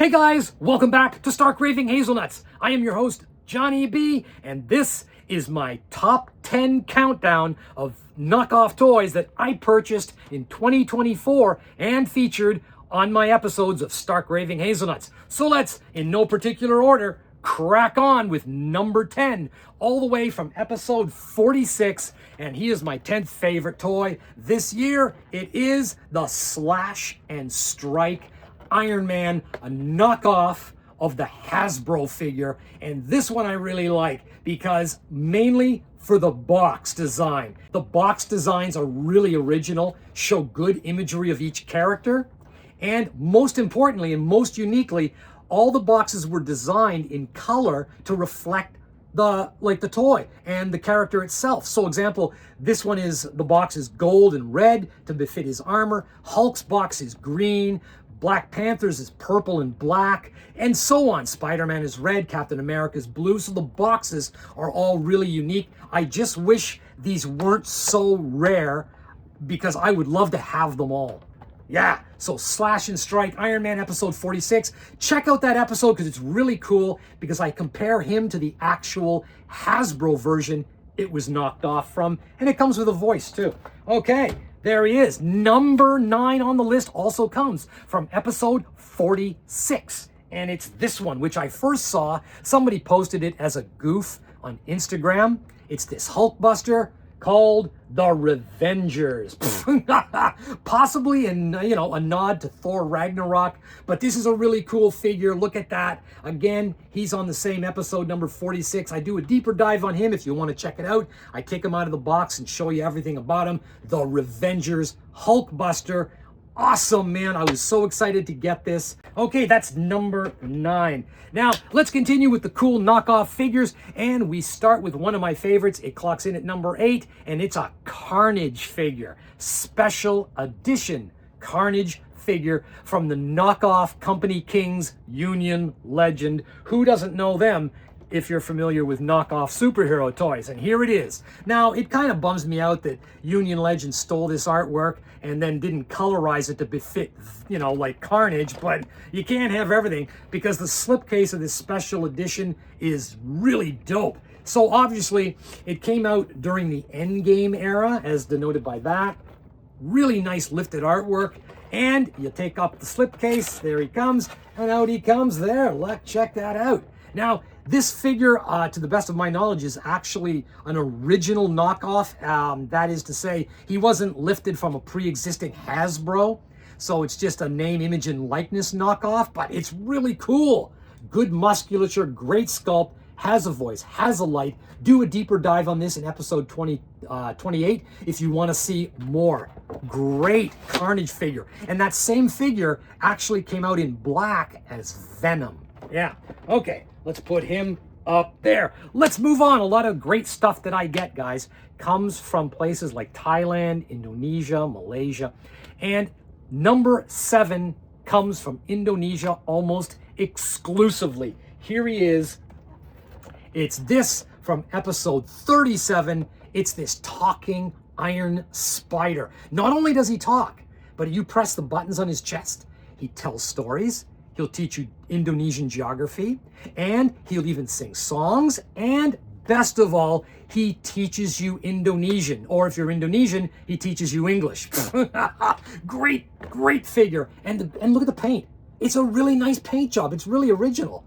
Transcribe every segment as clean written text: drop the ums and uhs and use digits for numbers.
Hey guys, welcome back to Stark Raving Hazelnuts. I am your host, Johnny B, and this is my top 10 countdown of knockoff toys that I purchased in 2024 and featured on my episodes of Stark Raving Hazelnuts. So let's, in no particular order, crack on with number 10, all the way from episode 46, and he is my 10th favorite toy. This year, it is the Slash and Strike Iron Man, a knockoff of the Hasbro figure. And this one I really like because mainly for the box design. The box designs are really original, show good imagery of each character. And most importantly and most uniquely, all the boxes were designed in color to reflect the toy and the character itself. So example, this one is, the box is gold and red to befit his armor. Hulk's box is green. Black Panther's is purple and black, and so on. Spider-Man is red, Captain America is blue, so the boxes are all really unique. I just wish these weren't so rare because I would love to have them all. Yeah, so Slash and Strike Iron Man episode 46. Check out that episode because it's really cool because I compare him to the actual Hasbro version it was knocked off from, and it comes with a voice too. Okay. There he is. Number 9 on the list also comes from episode 46. And it's this one, which I first saw. Somebody posted it as a goof on Instagram. It's this Hulkbuster called the Revengers. Possibly a nod to Thor Ragnarok, but this is a really cool figure. Look at that. Again, he's on the same episode, number 46. I do a deeper dive on him if you want to check it out. I take him out of the box and show you everything about him. The Revengers Hulkbuster. Awesome, man. I was so excited to get this. Okay, that's number 9. Now, let's continue with the cool knockoff figures, and we start with one of my favorites. It clocks in at number 8, and it's a Carnage figure. Special edition Carnage figure from the knockoff Company Kings Union Legend. Who doesn't know them if you're familiar with knockoff superhero toys? And here it is. Now, it kind of bums me out that Union Legend stole this artwork and then didn't colorize it to befit, like Carnage, but you can't have everything because the slipcase of this special edition is really dope. So obviously, it came out during the Endgame era, as denoted by that. Really nice lifted artwork. And you take up the slipcase, there he comes, and out he comes there. Check that out. Now, this figure, to the best of my knowledge, is actually an original knockoff. That is to say, he wasn't lifted from a pre-existing Hasbro. So it's just a name, image, and likeness knockoff, but it's really cool. Good musculature, great sculpt, has a voice, has a light. Do a deeper dive on this in episode 28 if you want to see more. Great Carnage figure. And that same figure actually came out in black as Venom. Yeah, okay. Let's put him up there. Let's move on. A lot of great stuff that I get, guys, comes from places like Thailand, Indonesia, Malaysia. And number 7 comes from Indonesia almost exclusively. Here he is. It's this from episode 37. It's this talking Iron Spider. Not only does he talk, but you press the buttons on his chest, he tells stories. He'll teach you Indonesian geography, and he'll even sing songs, and best of all, he teaches you Indonesian. Or if you're Indonesian, he teaches you English. Great figure. And look at the paint. It's a really nice paint job. It's really original.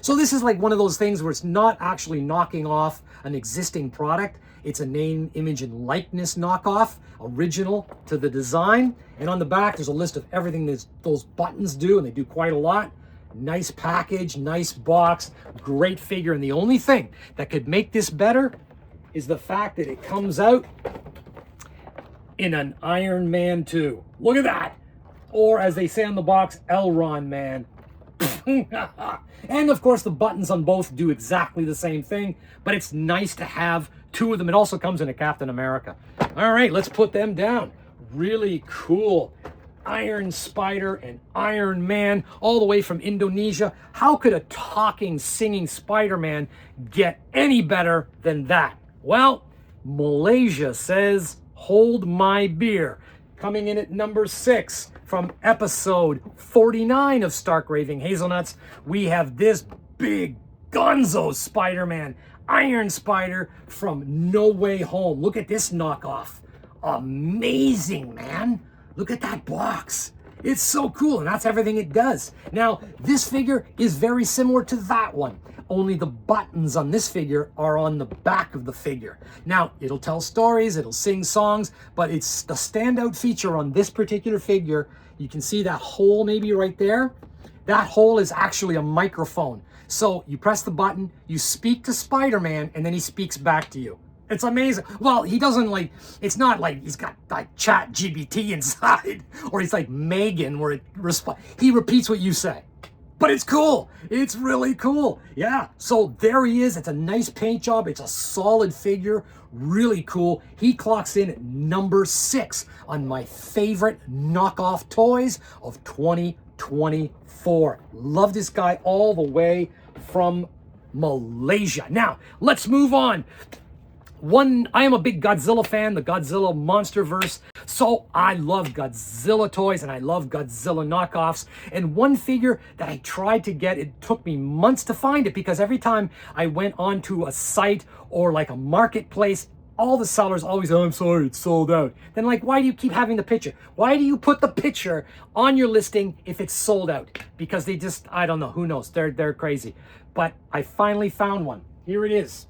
So this is like one of those things where it's not actually knocking off an existing product. It's a name, image, and likeness knockoff, original to the design. And on the back, there's a list of everything those buttons do, and they do quite a lot. Nice package, nice box, great figure. And the only thing that could make this better is the fact that it comes out in an Iron Man 2. Look at that. Or as they say on the box, Elron Man. And of course, the buttons on both do exactly the same thing, but it's nice to have 2 of them. It also comes in a Captain America. All right, let's put them down. Really cool. Iron Spider and Iron Man, all the way from Indonesia. How could a talking, singing Spider-Man get any better than that? Well, Malaysia says, hold my beer. Coming in at number 6 from episode 49 of Stark Raving Hazelnuts, we have this big gonzo Spider-Man, Iron Spider from No Way Home. Look at this knockoff. Amazing, man. Look at that box. It's so cool, and that's everything it does. Now, this figure is very similar to that one, only the buttons on this figure are on the back of the figure. Now, it'll tell stories, it'll sing songs, but it's the standout feature on this particular figure. You can see that hole maybe right there. That hole is actually a microphone. So you press the button, you speak to Spider-Man, and then he speaks back to you. It's amazing. Well, he doesn't it's not like he's got like chat GBT inside, or he's like Megan where he repeats what you say. But it's cool. It's really cool. Yeah, so there he is. It's a nice paint job. It's a solid figure. Really cool. He clocks in at number 6 on my favorite knockoff toys of 2024. Love this guy all the way from Malaysia. Now, let's move on. I am a big Godzilla fan, the Godzilla Monsterverse, so I love Godzilla toys and I love Godzilla knockoffs. And one figure that I tried to get, it took me months to find it because every time I went onto a site or like a marketplace, all the sellers always, oh, I'm sorry, it's sold out. Then like, why do you keep having the picture? Why do you put the picture on your listing if it's sold out? Because they just, I don't know, who knows, they're crazy. But I finally found one. Here it is.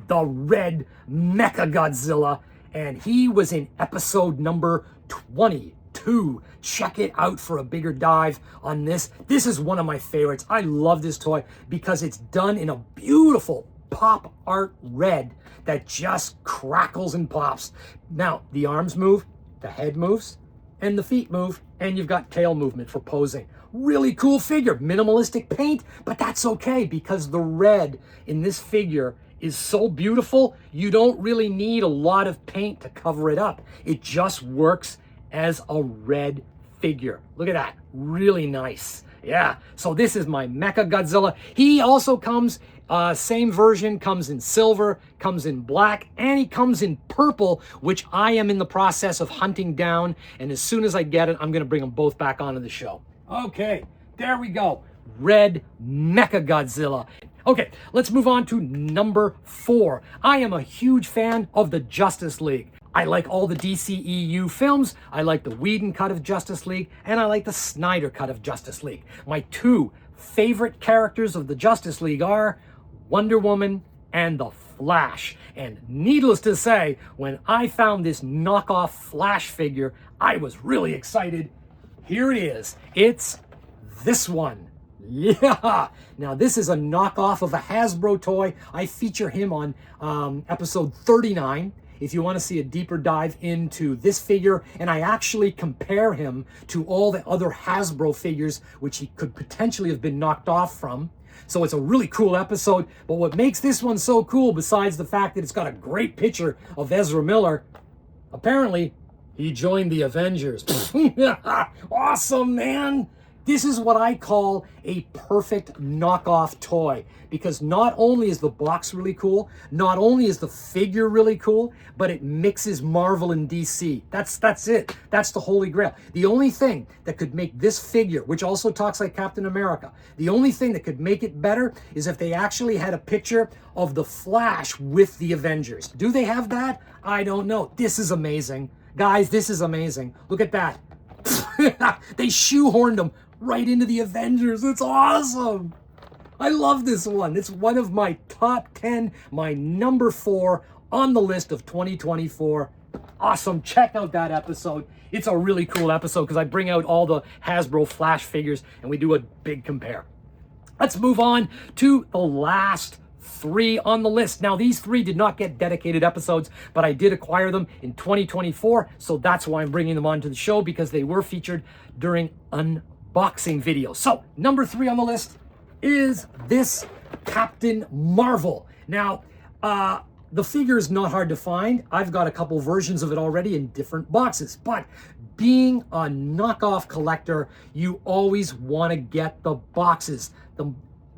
The red Mecha Godzilla, and he was in episode number 22. Check it out for a bigger dive on this. This is one of my favorites. I love this toy because it's done in a beautiful pop art red that just crackles and pops. Now, the arms move, the head moves, and the feet move, and you've got tail movement for posing. Really cool figure, minimalistic paint, but that's okay because the red in this figure is so beautiful, you don't really need a lot of paint to cover it up. It just works as a red figure. Look at that, really nice. Yeah, so this is my Mecha Godzilla. He also comes, same version, comes in silver, comes in black, and he comes in purple, which I am in the process of hunting down. And as soon as I get it, I'm gonna bring them both back onto the show. Okay, there we go. Red Mecha Godzilla. Okay, let's move on to number 4. I am a huge fan of the Justice League. I like all the DCEU films. I like the Whedon cut of Justice League, and I like the Snyder cut of Justice League. My 2 favorite characters of the Justice League are Wonder Woman and the Flash. And needless to say, when I found this knockoff Flash figure, I was really excited. Here it is. It's this one. Yeah! Now this is a knockoff of a Hasbro toy. I feature him on episode 39. If you want to see a deeper dive into this figure, and I actually compare him to all the other Hasbro figures which he could potentially have been knocked off from. So it's a really cool episode, but what makes this one so cool, besides the fact that it's got a great picture of Ezra Miller, apparently he joined the Avengers. Awesome, man! This is what I call a perfect knockoff toy, because not only is the box really cool, not only is the figure really cool, but it mixes Marvel and DC. That's it. That's the holy grail. The only thing that could make this figure, which also talks like Captain America, the only thing that could make it better is if they actually had a picture of the Flash with the Avengers. Do they have that? I don't know. This is amazing. Guys, this is amazing. Look at that. They shoehorned him right into the Avengers. It's awesome. I love this one. It's one of my top 10, my number 4 on the list of 2024. Awesome. Check out that episode. It's a really cool episode because I bring out all the Hasbro Flash figures and we do a big compare. Let's move on to the last 3 on the list. Now, these 3 did not get dedicated episodes, but I did acquire them in 2024, so that's why I'm bringing them onto the show, because they were featured during unboxing videos. So, number 3 on the list is this Captain Marvel. Now, the figure is not hard to find. I've got a couple versions of it already in different boxes, but being a knockoff collector, you always want to get the boxes.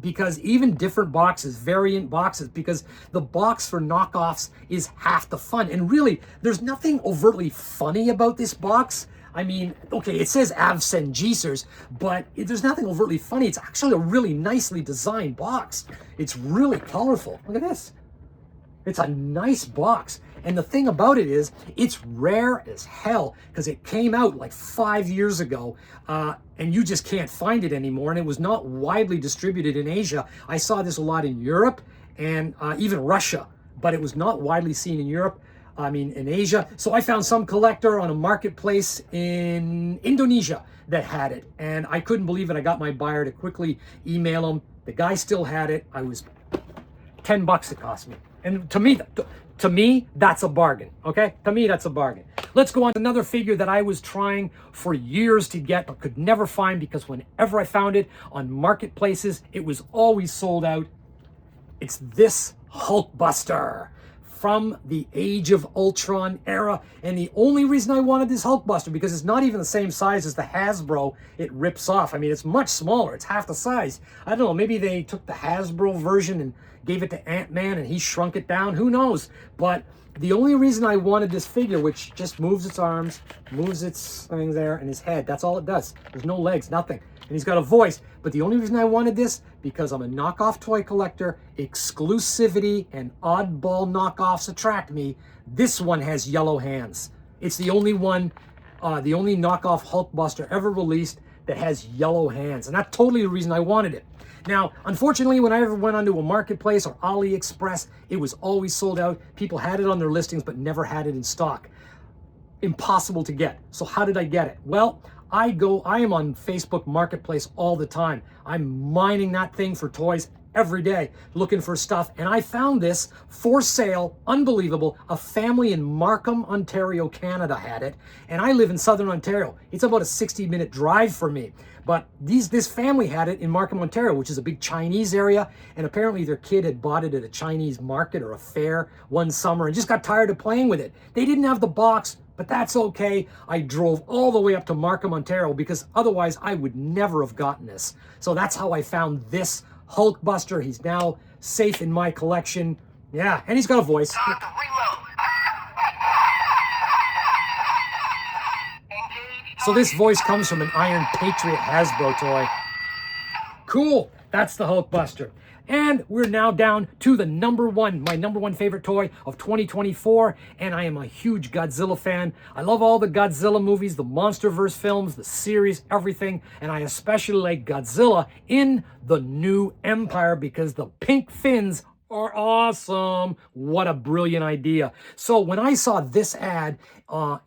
Because even different boxes, variant boxes, because the box for knockoffs is half the fun. And really, there's nothing overtly funny about this box. I mean, okay, it says Avsengeesers, but there's nothing overtly funny. It's actually a really nicely designed box. It's really colorful. Look at this. It's a nice box. And the thing about it is, it's rare as hell because it came out like 5 years ago and you just can't find it anymore. And it was not widely distributed in Asia. I saw this a lot in Europe and even Russia, but it was not widely seen in Europe. I mean, in Asia. So I found some collector on a marketplace in Indonesia that had it. And I couldn't believe it. I got my buyer to quickly email him. The guy still had it. I was $10 it cost me. And to me, that's a bargain, okay? To me, that's a bargain. Let's go on to another figure that I was trying for years to get, but could never find because whenever I found it on marketplaces, it was always sold out. It's this Hulkbuster from the Age of Ultron era. And the only reason I wanted this Hulkbuster, because it's not even the same size as the Hasbro it rips off. I mean, it's much smaller. It's half the size. I don't know, maybe they took the Hasbro version and gave it to Ant-Man and he shrunk it down. Who knows? But the only reason I wanted this figure, which just moves its arms, moves its thing there, and his head, that's all it does. There's no legs, nothing. And he's got a voice. But the only reason I wanted this, because I'm a knockoff toy collector, exclusivity and oddball knockoffs attract me. This one has yellow hands. It's the only one, the only knockoff Hulkbuster ever released that has yellow hands. And that's totally the reason I wanted it. Now, unfortunately, when I ever went onto a marketplace or AliExpress, it was always sold out. People had it on their listings, but never had it in stock. Impossible to get. So how did I get it? Well, I am on Facebook Marketplace all the time. I'm mining that thing for toys every day, looking for stuff. And I found this for sale, unbelievable. A family in Markham, Ontario, Canada had it. And I live in Southern Ontario. It's about a 60-minute drive for me. But this family had it in Markham, Ontario, which is a big Chinese area. And apparently their kid had bought it at a Chinese market or a fair one summer and just got tired of playing with it. They didn't have the box, but that's okay. I drove all the way up to Markham, Ontario, because otherwise I would never have gotten this. So that's how I found this Hulkbuster. He's now safe in my collection. Yeah, and he's got a voice. So this voice comes from an Iron Patriot Hasbro toy. Cool, that's the Hulkbuster. And we're now down to the my number one favorite toy of 2024. And I am a huge Godzilla fan. I love all the Godzilla movies, the MonsterVerse films, the series, everything. And I especially like Godzilla in the new Empire because the pink fins are awesome. What a brilliant idea. So when I saw this ad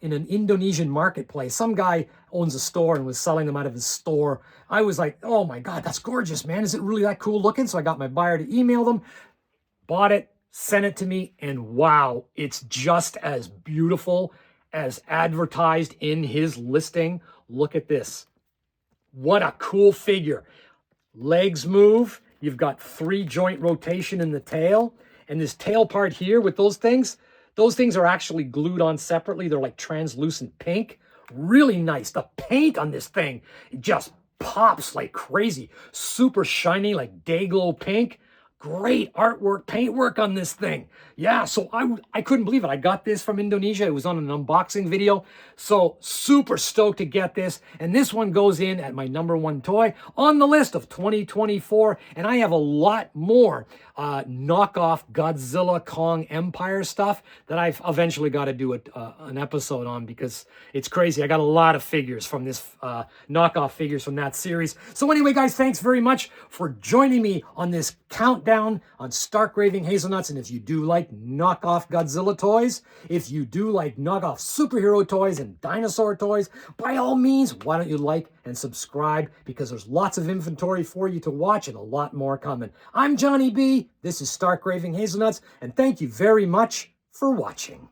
in an Indonesian marketplace, some guy owns a store and was selling them out of his store. I was like, oh my God, that's gorgeous, man. Is it really that cool looking? So I got my buyer to email them, bought it, sent it to me, and wow, it's just as beautiful as advertised in his listing. Look at this. What a cool figure. Legs move. You've got 3-joint rotation in the tail. And this tail part here with those things are actually glued on separately. They're like translucent pink. Really nice. The paint on this thing just pops like crazy. Super shiny, like day-glow pink. Great artwork, paintwork on this thing. Yeah, so I couldn't believe it. I got this from Indonesia. It was on an unboxing video. So super stoked to get this. And this one goes in at my number one toy on the list of 2024. And I have a lot more knockoff Godzilla Kong Empire stuff that I've eventually got to do an episode on because it's crazy. I got a lot of figures from this knockoff figures from that series. So anyway, guys, thanks very much for joining me on this countdown on Stark Raving Hazelnuts. And if you do like knockoff Godzilla toys, if you do like knockoff superhero toys and dinosaur toys, by all means, why don't you like and subscribe, because there's lots of inventory for you to watch and a lot more coming. I'm Johnny B. This is Stark Raving Hazelnuts, and thank you very much for watching.